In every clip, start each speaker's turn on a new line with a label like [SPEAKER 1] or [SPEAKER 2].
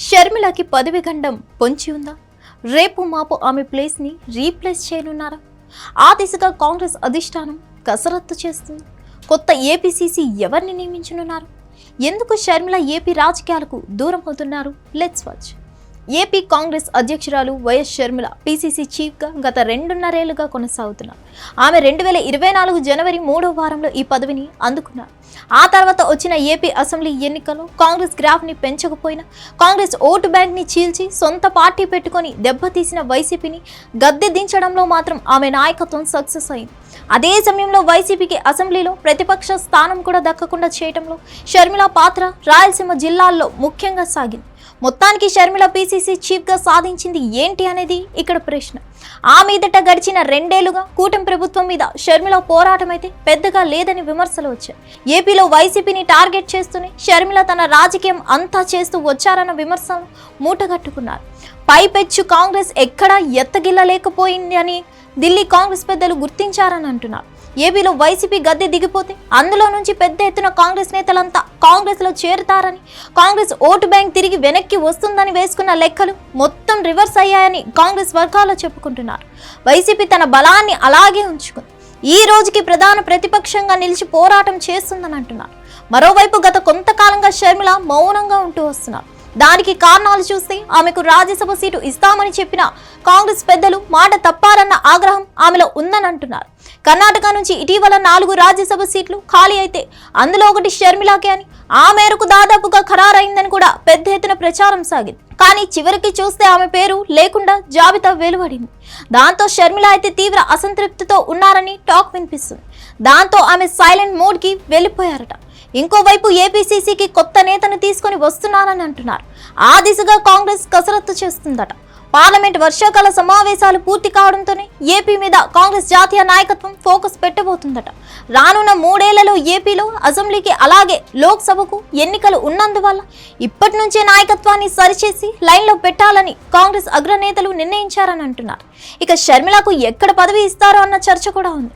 [SPEAKER 1] షర్మిలకి పదవి గండం పొంచి ఉందా? రేపు మాపు ఆమె ప్లేస్ని రీప్లేస్ చేయనున్నారా? ఆ దిశగా కాంగ్రెస్ అధిష్టానం కసరత్తు చేస్తుంది. కొత్త ఏపీసీసీ ఎవరిని నియమించనున్నారు? ఎందుకు షర్మిల ఏపీ రాజకీయాలకు దూరం అవుతున్నారు? Let's watch. ఏపీ కాంగ్రెస్ అధ్యక్షురాలు వైఎస్ షర్మిల పీసీసీ చీఫ్గా గత 2.5 ఏళ్లుగా కొనసాగుతున్నారు. ఆమె 2024 జనవరి 3వ వారంలో ఈ పదవిని అందుకున్నారు. ఆ తర్వాత వచ్చిన ఏపీ అసెంబ్లీ ఎన్నికల్లో కాంగ్రెస్ గ్రాఫ్ని పెంచకపోయినా కాంగ్రెస్ ఓటు బ్యాంక్ని చీల్చి సొంత పార్టీ పెట్టుకొని దెబ్బతీసిన వైసీపీని గద్దె దించడంలో మాత్రం ఆమె నాయకత్వం సక్సెస్ అయింది. అదే సమయంలో వైసీపీకి అసెంబ్లీలో ప్రతిపక్ష స్థానం కూడా దక్కకుండా చేయడంలో షర్మిల పాత్ర రాయలసీమ జిల్లాల్లో ముఖ్యంగా సాగింది. మొత్తానికి షర్మిల పీసీసీ చీఫ్గా సాధించింది ఏంటి అనేది ఇక్కడ ప్రశ్న. ఆ మీదట గడిచిన 2 ఏళ్లుగా కూటమి ప్రభుత్వం మీద షర్మిల పోరాటం అయితే పెద్దగా లేదని విమర్శలు వచ్చాయి. ఏపీలో వైసీపీని టార్గెట్ చేస్తూనే షర్మిల తన రాజకీయం అంతా చేస్తూ వచ్చారన్న విమర్శలు మూటగట్టుకున్నారు. పైపెచ్చు కాంగ్రెస్ ఎక్కడా ఎత్తగిల్లలేకపోయింది అని ఢిల్లీ కాంగ్రెస్ పెద్దలు గుర్తించారని అంటున్నారు. ఏపీలో వైసీపీ గద్దె దిగిపోతే అందులో నుంచి పెద్ద ఎత్తున కాంగ్రెస్ నేతలంతా కాంగ్రెస్ లో చేరుతారని, కాంగ్రెస్ ఓటు బ్యాంక్ తిరిగి వెనక్కి వస్తుందని వేసుకున్న లెక్కలు మొత్తం రివర్స్ అయ్యాయని కాంగ్రెస్ వర్గాల్లో చెప్పుకుంటున్నారు. వైసీపీ తన బలాన్ని అలాగే ఉంచుకుంది. ఈ రోజుకి ప్రధాన ప్రతిపక్షంగా నిలిచి పోరాటం చేస్తుందని అంటున్నారు. మరోవైపు గత కొంతకాలంగా షర్మిల మౌనంగా ఉంటూ వస్తున్నారు. దానికి కారణాలు చూస్తే ఆమెకు రాజ్యసభ సీటు ఇస్తామని చెప్పిన కాంగ్రెస్ పెద్దలు మాట తప్పారన్న ఆగ్రహం ఆమెలో ఉందని అంటున్నారు. కర్ణాటక నుంచి ఇటీవల 4 రాజ్యసభ సీట్లు ఖాళీ అయితే అందులో ఒకటి షర్మిలాకే అని, ఆ మేరకు దాదాపుగా ఖరారైందని కూడా పెద్ద ఎత్తున ప్రచారం సాగింది. కానీ చివరికి చూస్తే ఆమె పేరు లేకుండా జాబితా వెలువడింది. దాంతో షర్మిల అయితే తీవ్ర అసంతృప్తితో ఉన్నారని టాక్ వినిపిస్తుంది. దాంతో ఆమె సైలెంట్ మోడ్కి వెళ్ళిపోయారట. ఇంకోవైపు ఏపీసీసీకి కొత్త నేతను తీసుకొని వస్తున్నారని అంటున్నారు. ఆ దిశగా కాంగ్రెస్ కసరత్తు చేస్తుందట. పార్లమెంట్ వర్షాకాల సమావేశాలు పూర్తి కావడంతోనే ఏపీ మీద కాంగ్రెస్ జాతీయ నాయకత్వం ఫోకస్ పెట్టబోతుందట. రానున్న 3 ఏళ్లలో ఏపీలో అసెంబ్లీకి అలాగే లోక్సభకు ఎన్నికలు ఉన్నందువల్ల ఇప్పటి నుంచే నాయకత్వాన్ని సరిచేసి లైన్లో పెట్టాలని కాంగ్రెస్ అగ్రనేతలు నిర్ణయించారని అంటున్నారు. ఇక షర్మిలకు ఎక్కడ పదవి ఇస్తారో అన్న చర్చ కూడా ఉంది.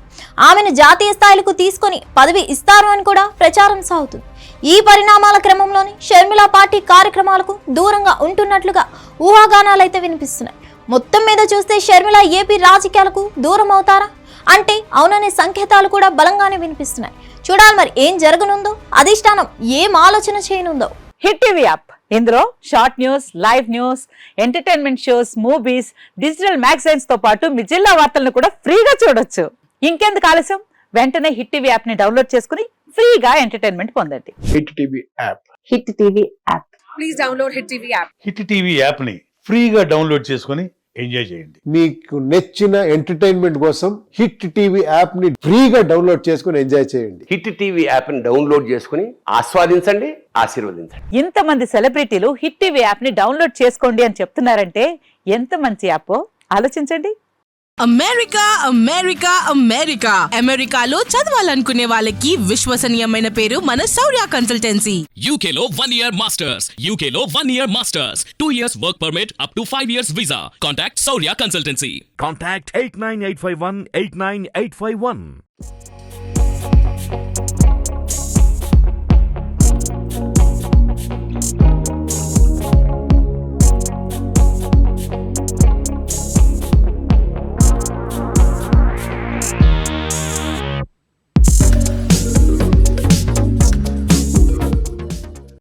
[SPEAKER 1] ఆమెను జాతీయ స్థాయిలకు తీసుకొని పదవి ఇస్తారు అని కూడా ప్రచారం సాగుతుంది. ఈ పరిణామాల క్రమంలోనే షర్మిల పార్టీ కార్యక్రమాలకు దూరంగా ఉంటున్నట్లుగా ఊహాగానాలైతే వినిపిస్తున్నాయి. మొత్తం మీద చూస్తే షర్మిల ఏపీ రాజకీయాలకు దూరం అవుతారా అంటే అవుననే సంకేతాలు కూడా బలంగానే వినిపిస్తున్నాయి. చూడాలి మరి ఏం జరగనుందో, అధిష్టానం ఏం ఆలోచన చేయనుందో.
[SPEAKER 2] హిట్ టీవీ యాప్, ఇందులో short news, live news, entertainment shows, movies, digital magazines తో పాటు మీ జిల్లా వార్తలను కూడా ఫ్రీగా చూడొచ్చు. ఇంకెందుకు ఆలస్యం, వెంటనే హిట్ టీవీ యాప్ ని డౌన్లోడ్ చేసుకుని ఫ్రీగా ఎంటర్టైన్మెంట్ పొందండి.
[SPEAKER 3] Hit TV app.
[SPEAKER 2] Hit TV app.
[SPEAKER 4] Please download hit TV app.
[SPEAKER 5] Hit TV app ని ఫ్రీగా డౌన్లోడ్ చేసుకుని ఎంజాయ్ చేయండి.
[SPEAKER 3] మీకు నచ్చిన ఎంటర్టైన్మెంట్ కోసం హిట్ టీవీ యాప్ ని ఫ్రీగా డౌన్లోడ్ చేసుకుని ఎంజాయ్ చేయండి.
[SPEAKER 6] హిట్ టీవీ యాప్ ని డౌన్లోడ్ చేసుకుని ఆస్వాదించండి, ఆశీర్వదించండి.
[SPEAKER 2] ఇంతమంది సెలబ్రిటీలు హిట్ టీవీ యాప్ ని డౌన్లోడ్ చేసుకోండి అని చెప్తున్నారంటే ఎంత మంచి యాప్ ఆలోచించండి.
[SPEAKER 7] అమెరికా అమెరికా అమెరికా అమెరికాలో చదవాలనుకునే వాళ్ళకి విశ్వసనీయమైన పేరు మన శౌర్య కన్సల్టెన్సీ.
[SPEAKER 8] UK లో 1 year masters, UK లో 1 year masters, 2 years work permit up to 5 years visa. Contact Saurya Consultancy.
[SPEAKER 9] Contact 89851 89851.